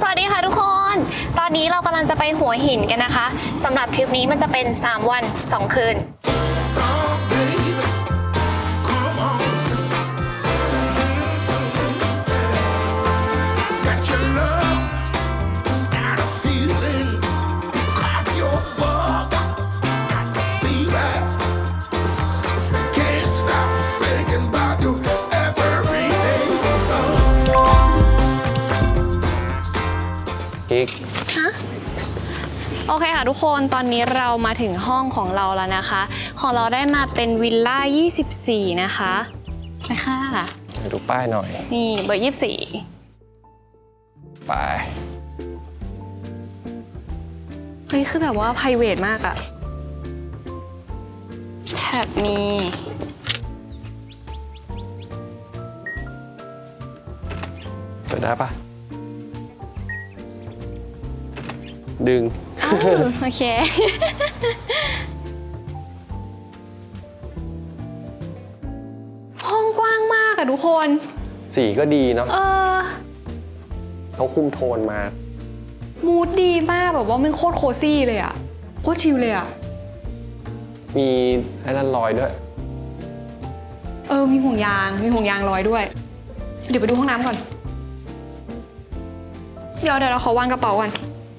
สวัสดีค่ะทุกคน ตอนนี้เรากำลังจะไปหัวหินกันนะคะ สำหรับทริปนี้มันจะเป็น3 วัน 2 คืน ฮะ โอเคค่ะทุกคน ตอนนี้เรามาถึงห้องของเราแล้วนะคะ ของเราได้มาเป็นวิลล่า 24 นะคะไปค่ะดูป้ายหน่อย นี่เบอร์ 24 ไป เฮ้ยคือแบบว่า private มากอะแท็บมี เปิดได้ปะดึง โอเค ห้องกว้างมากอะทุกคน สีก็ดีเนาะ เขา คุมโทนมา มูดดีมากแบบว่ามันโคตรโคซี่เลยอะโคตรชิลเลยอะ มีไอ้นั่นลอยด้วย มีห่วงยางลอยด้วย เดี๋ยวไปดูห้องน้ำก่อน เดี๋ยวเราขอวางกระเป๋าก่อน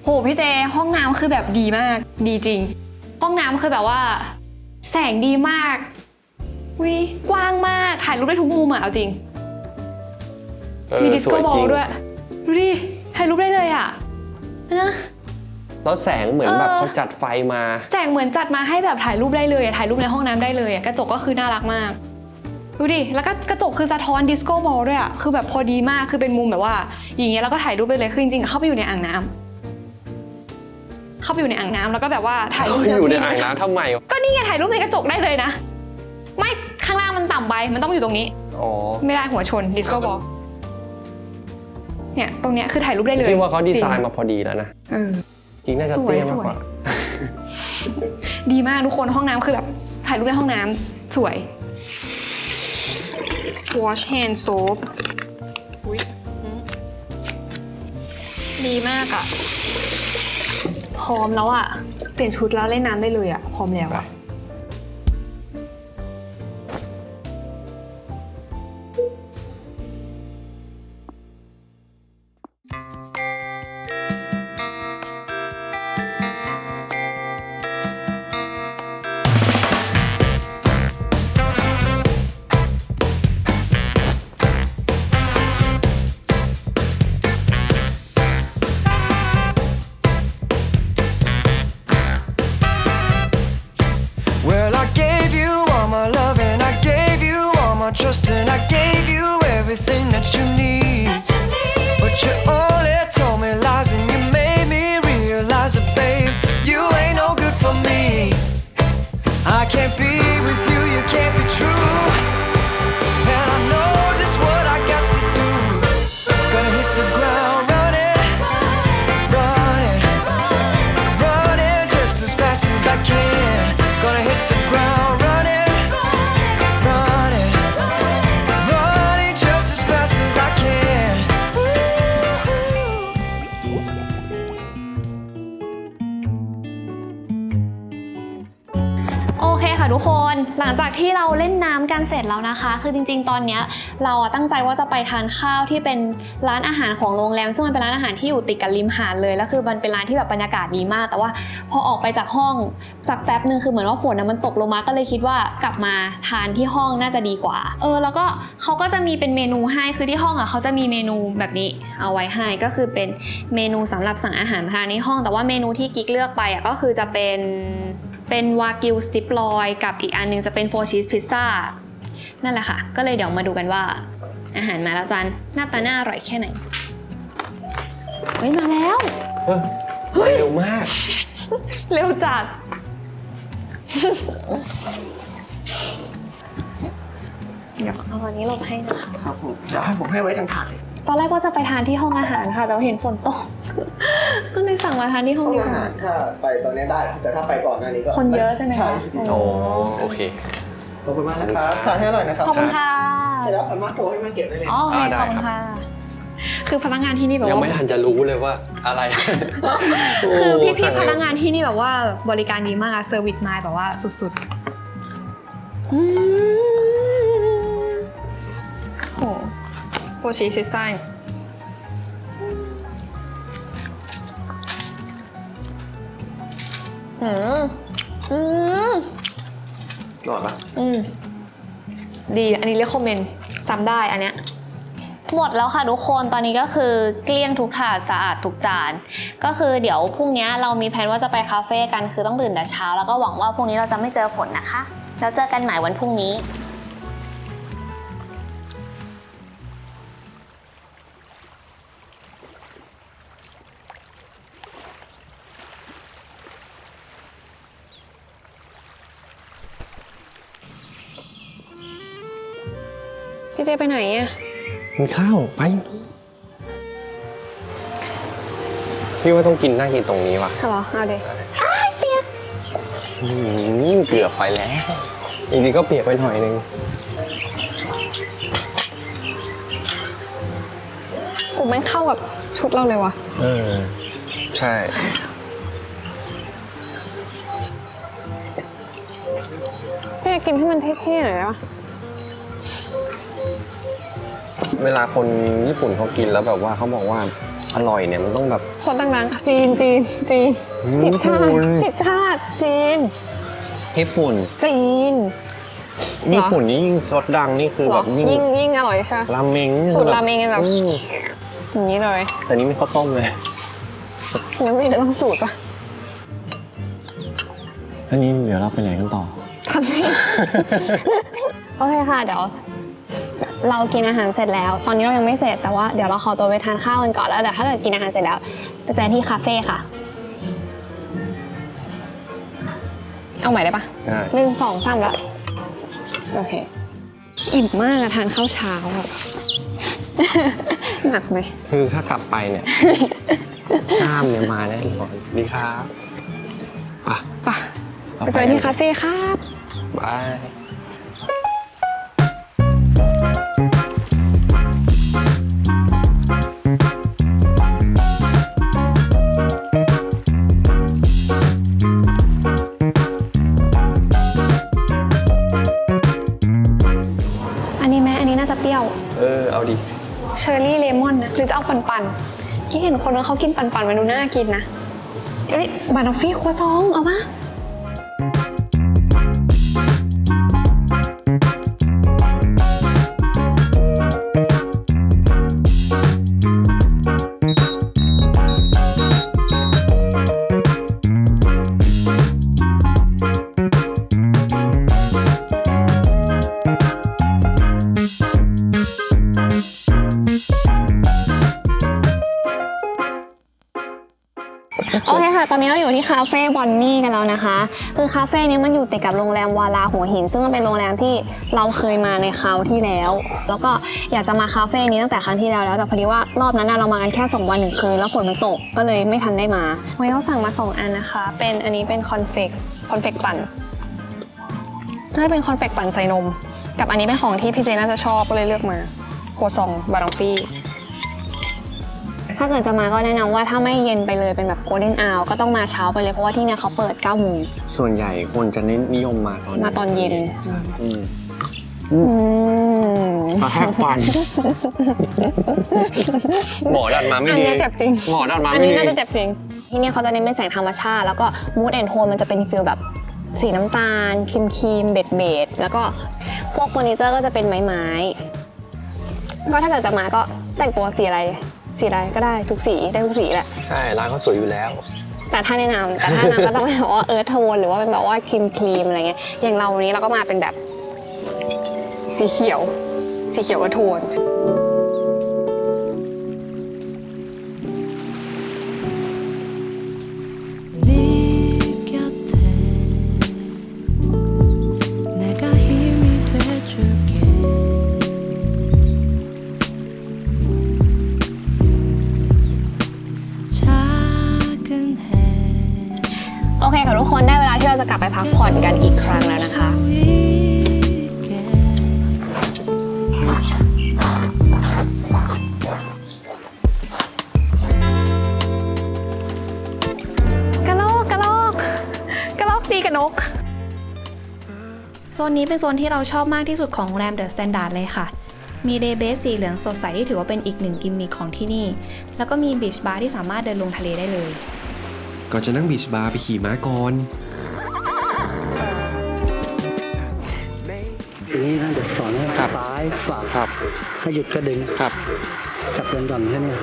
โหพี่เจห้องน้ำคือแบบดีมากดีจริง ห้องน้ำคือแบบว่าแสงดีมากวิกว้างมากถ่ายรูปได้ทุกมุมอะเอาจริงมีดิสโก้บอลด้วยดูดิถ่ายรูปได้เลยอะนะแล้วแสงเหมือนแบบเขาจัดไฟมาแสงเหมือนจัดมาให้แบบถ่ายรูปได้เลยถ่ายรูปในห้องน้ำได้เลยกระจกก็คือน่ารักมากดูดิแล้วก็กระจกคือสะท้อนดิสโก้บอลด้วยอะคือแบบพอดีมากคือเป็นมุมแบบว่าอย่างเงี้ยแล้วก็ถ่ายรูปไปเลยคือจริงๆเข้าไปอยู่ในอ่างน้ำแล้วก็แบบว่าถ่ายรูปอยู่ในอ่างน้ำทำไมก็นี่ไงถ่ายรูปในกระจกได้เลยนะไม่ข้างล่างมันต่ำไปมันต้องอยู่ตรงนี้ไม่ได้หัวชนดิสโก้บอลเนี่ยตรงเนี้ยคือถ่ายรูปได้เลยพี่ว่าเขาดีไซน์มาพอดีแล้วนะจริงน่าจะเตี้ยมากกว่าดีมากทุกคนห้องน้ำคือแบบถ่ายรูปในห้องน้ำสวย wash hand soap ดีมากอะพร้อมแล้วอะเปลี่ยนชุดแล้วเล่นน้ำได้เลยอะพร้อมแล้วอะTrust and I gave you everything that you need, but you only told me lies and you made me realize that babe, you ain't no good for me. I can't be with you, you can't be true, and I know just what I got to do. Gonna hit the ground running, running, running just as fast as I can. Gonna hit the ground running, running, running just as fast as I can. Ooh. โอเคค่ะทุกคนหลังจากที่เราเล่นน้ำกันเสร็จแล้วนะคะคือจริงๆตอนนี้เราตั้งใจว่าจะไปทานข้าวที่เป็นร้านอาหารของโรงแรมซึ่งมันเป็นร้านอาหารที่อยู่ติดกับริมหาดเลยแล้วคือมันเป็นร้านที่แบบบรรยากาศดีมากแต่ว่าพอออกไปจากห้องสักแป๊บนึงคือเหมือนว่าฝนมันตกลงมาก็เลยคิดว่ากลับมาทานที่ห้องน่าจะดีกว่าแล้วก็เขาก็จะมีเป็นเมนูให้คือที่ห้องเขาจะมีเมนูแบบนี้เอาไว้ให้ก็คือเป็นเมนูสำหรับสั่งอาหารมาทานในห้องแต่ว่าเมนูที่กิ๊กเลือกไปก็คือจะเป็นวากิวสติปลอยกับอีกอันนึงจะเป็นโฟร์ชีสพิซซ่านั่นแหละค่ะก็เลยเดี๋ยวมาดูกันว่าอาหารมาแล้วจานหน้าตาน่าอร่อยแค่ไหนเฮ้ยมาแล้วเร็วมากเร็วจัดเดี๋ยวเอาอันนี้ลงให้นะคะครับผมเดี๋ยวให้ผมให้ไว้ทางถ่ายตอนแรกว่าจะไปทานที่ห้องอาหารค่ะแต่เห็นฝนตกก็เลยสั่งมาทานที่ห้องดีกว่าถ้าไปตอนนี้ได้แต่ถ้าไปก่อนหน้านี้ก็คนเยอะใช่ไหมคะโอเคขอบคุณมากนะครับทานให้อร่อยนะครับขอบคุณค่ะเสร็จแล้วสามารถโทรให้มาเก็บได้เลยโอเคขอบคุณค่ะ คือพนักงานที่นี่แบบ ยัง ว่า ไม่ทันจะรู้เลยว่าอะไร คือพี่ สั่ง ๆ เร็ พ ว นักงานที่นี่แบบว่าบริการดีมากอะเซอร์วิสมาแบบว่าสุดๆโอ้โคชีสไส้อืม หน่อยปะ ดีอันนี้เรียกคอมเมนต์ซ้ำได้อันเนี้ยหมดแล้วค่ะทุกคนตอนนี้ก็คือเกลี้ยงทุกถาดสะอาดทุกจานก็คือเดี๋ยวพรุ่งนี้เรามีแผนว่าจะไปคาเฟ่กันคือต้องตื่นแต่เช้าแล้วก็หวังว่าพรุ่งนี้เราจะไม่เจอฝนนะคะแล้วเจอกันใหม่วันพรุ่งนี้พี่เจไปไหนอะ กินข้าวไปพี่ว่าต้องกินน่ากินตรงนี้ว่ะ เหรอเอาดิ เกือบไปแล้วจริงๆก็เปียกไปหน่อยนึง โอ้แม่งเข้ากับชุดเราเลยว่ะ ใช่ พี่อยากกินให้มันเท่ๆหน่อยได้ปะ เวลาคนญี่ปุ่นเขากินแล้วแบบว่าเขาบอกว่าอร่อยเนี่ยมันต้องแบบ ซดดังๆจีนผิดชาติจีน ญี่ปุ่น จีน ญี่ปุ่นนี่ยิ่งซดดังนี่คือ เหร แบ อบ ยิ่งอร่อยใช่ไหม ราเมง สูตรราเมงแบบอย่างนี้เลย แต่นี้ไม่ข้าวต้มเลย งั้นไม่ต้องสูตรปะ อันนี้เดี๋ยวเราไปไหนกันต่อ ทำสิ โอเคค่ะเดี๋ยวเรากินอาหารเสร็จแล้ว ตอนนี้เรายังไม่เสร็จแต่ว่าเดี๋ยวเราขอตัวไปทานข้าวกันก่อนแล้วเดี๋ยวถ้าเกิดกินอาหารเสร็จแล้วไปเจอกันที่คาเฟ่ค่ะ เอาใหม่ได้ปะ ได้ 1 2 3แล้วโอเคอิ่มมากอะทานข้าวเช้าอะ หนักไหม คือถ้ากลับไปเนี่ย ห้ามเนี่ยมาแน่นอนดีครับป่ะ ป่ะไปเจอที่คาเฟ่ครับ บาย อันนี้ไหมอันนี้น่าจะเปรี้ยว เอาดิ เชอร์รี่เลมอนนะหรือจะเอาปันๆที่เห็นคนนั้นเขากินปันๆมันดูน่ากินนะเอ้ยบานอฟฟี่ครัวซองเอาปะโอเคค่ะ ตอนนี้เราอยู่ที่คาเฟ่บอนนี่กันแล้วนะคะ คือคาเฟ่นี้มันอยู่ติดกับโรงแรมวาลาหัวหิน ซึ่งมันเป็นโรงแรมที่เราเคยมาในคราวที่แล้ว แล้วก็อยากจะมาคาเฟ่นี้ตั้งแต่ครั้งที่แล้วแต่พอดีว่ารอบนั้นเรามากันแค่2 วัน1 คืนแล้วฝนมันตกก็เลยไม่ทันได้มาวันนี้เราสั่งมา2 อันนะคะเป็นอันนี้เป็นคอนเฟกปั่นน่าจะเป็นคอนเฟกปั่นใส่นมกับอันนี้เป็นของที่พี่เจน่าจะชอบก็เลยเลือกมาครัวซองบานอฟฟี่ถ้าเกิดจะมาก็แนะนำว่าถ้าไม่เย็นไปเลยเป็นแบบโกลเด้นอาวก็ต้องมาเช้าไปเลยเพราะว่าที่เนี่ยเขาเปิด 9 โมง ส่วนใหญ่คนจะนิยมมาตอนเย็น กระแทกฟัน หมอดัดมาไม่ดี อันนี้เจ็บจริง หมอดัดมา อัน ไม่ นี้ ดี น่าจะเจ็บจริงที่เนี่ยเขาจะเน้นเป็นแสงธรรมชาติแล้วก็มูดแอนโทนมันจะเป็นฟีลแบบสีน้ำตาลครีมเบดแล้วก็พวกเฟอร์นิเจอร์ก็จะเป็นไม้ก็ถ้าเกิดจะมาก็แต่งตัวสีอะไรก็ได้ทุกสีได้ทุกสีแหละ ใช่ร้านเขาสวยอยู่แล้ว แต่ถ้าแนะนำก็ต้องเป็นแบบว่าเอิร์ธโทนหรือว่าเป็นแบบว่าครีมอะไรเงี้ยอย่างเราวันนี้เราก็มาเป็นแบบสีเขียวกับโทนโอเคค่ะทุกคนได้เวลาที่เราจะกลับไปพักผ่อนกันอีกครั้งแล้วนะคะ อ กับนก โซนนี้เป็นโซนที่เราชอบมากที่สุดของโรงแรมเดอะสแตนดาร์ดเลยค่ะ มีเดย์เบสสีเหลืองสดใสที่ถือว่าเป็นอีกหนึ่งกิมมิคของที่นี่ แล้วก็มีบีชบาร์ที่สามารถเดินลงทะเลได้เลย ก่อนจะนั่งบีชบาร์ไปขี่ม้าก่อน ทีนี้นะเดี๋ยวสอนให้ ครับ ซ้ายขวา ครับ ให้หยุดก็ดึง ครับ จับเดินก่อนแค่นี้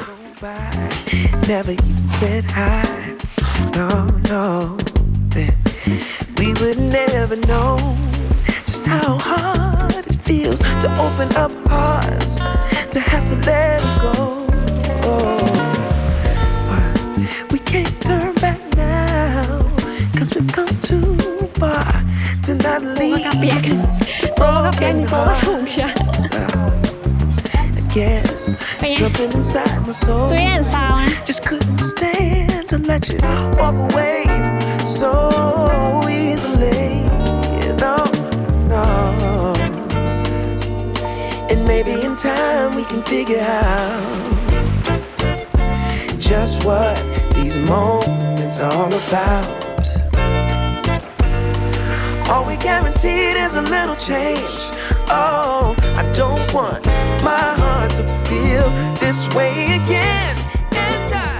Never even said hi. No, no. Then we would never know just how hard it feels to open up hearts, to have to let it go. But we can't turn back now, 'cause we've come too far to not โป๊กับ leave. เปียกโป๊กับเปียกโป๊ก็สูงเชียว I guess something inside my soul Sweet and sour นะ just couldn't stand to let you walk away so easily. No, no. And maybe in time we can figure out just what these moments are all about. All we guaranteed is a little change. Oh, I don't want my heart to feel this way again. And I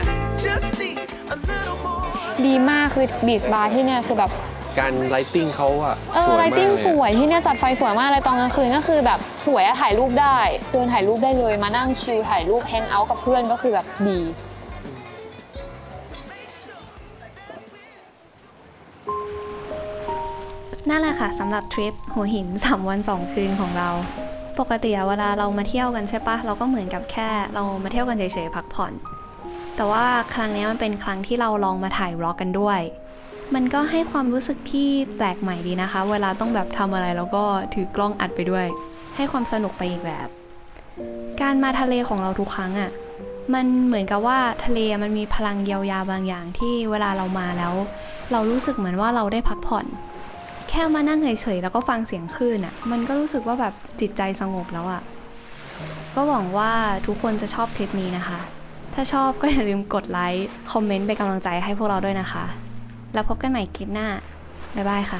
just need a little more. ดีมากคือบีชบาร์ที่เนี่ยคือแบบ การไลติ้งเขาอะสวย ไล มาก ติ้ง เลย สวยที่เนี่ยจัดไฟสวยมากเลยตอนกลางคืนก็คือแบบสวยอะถ่ายรูปได้เดินถ่ายรูปได้เลยมานั่งชิลถ่ายรูปแฮงเอาท์กับเพื่อนก็คือแบบดี นั่นแหละค่ะสำหรับทริปหัวหิน 3 วัน 2 คืนของเรา ปกติเวลาเรามาเที่ยวกันใช่ปะเราก็เหมือนกับแค่เรามาเที่ยวกันเฉยๆพักผ่อน แต่ว่าครั้งนี้มันเป็นครั้งที่เราลองมาถ่ายร็อกกันด้วย มันก็ให้ความรู้สึกที่แปลกใหม่ดีนะคะ เวลาต้องแบบทำอะไรแล้วก็ถือกล้องอัดไปด้วย ให้ความสนุกไปอีกแบบ การมาทะเลของเราทุกครั้งอ่ะมันเหมือนกับว่าทะเลมันมีพลังเยียวยาบางอย่างที่เวลาเรามาแล้ว เรารู้สึกเหมือนว่าเราได้พักผ่อน แค่มานั่งเฉยๆแล้วก็ฟังเสียงคลื่นอ่ะมันก็รู้สึกว่าแบบจิตใจสงบแล้วอ่ะก็หวังว่าทุกคนจะชอบทริปนี้นะคะ ถ้าชอบก็อย่าลืมกดไลค์คอมเมนต์เป็นกำลังใจให้พวกเราด้วยนะคะแล้วพบกันใหม่คลิปหน้าบ๊ายบายค่ะ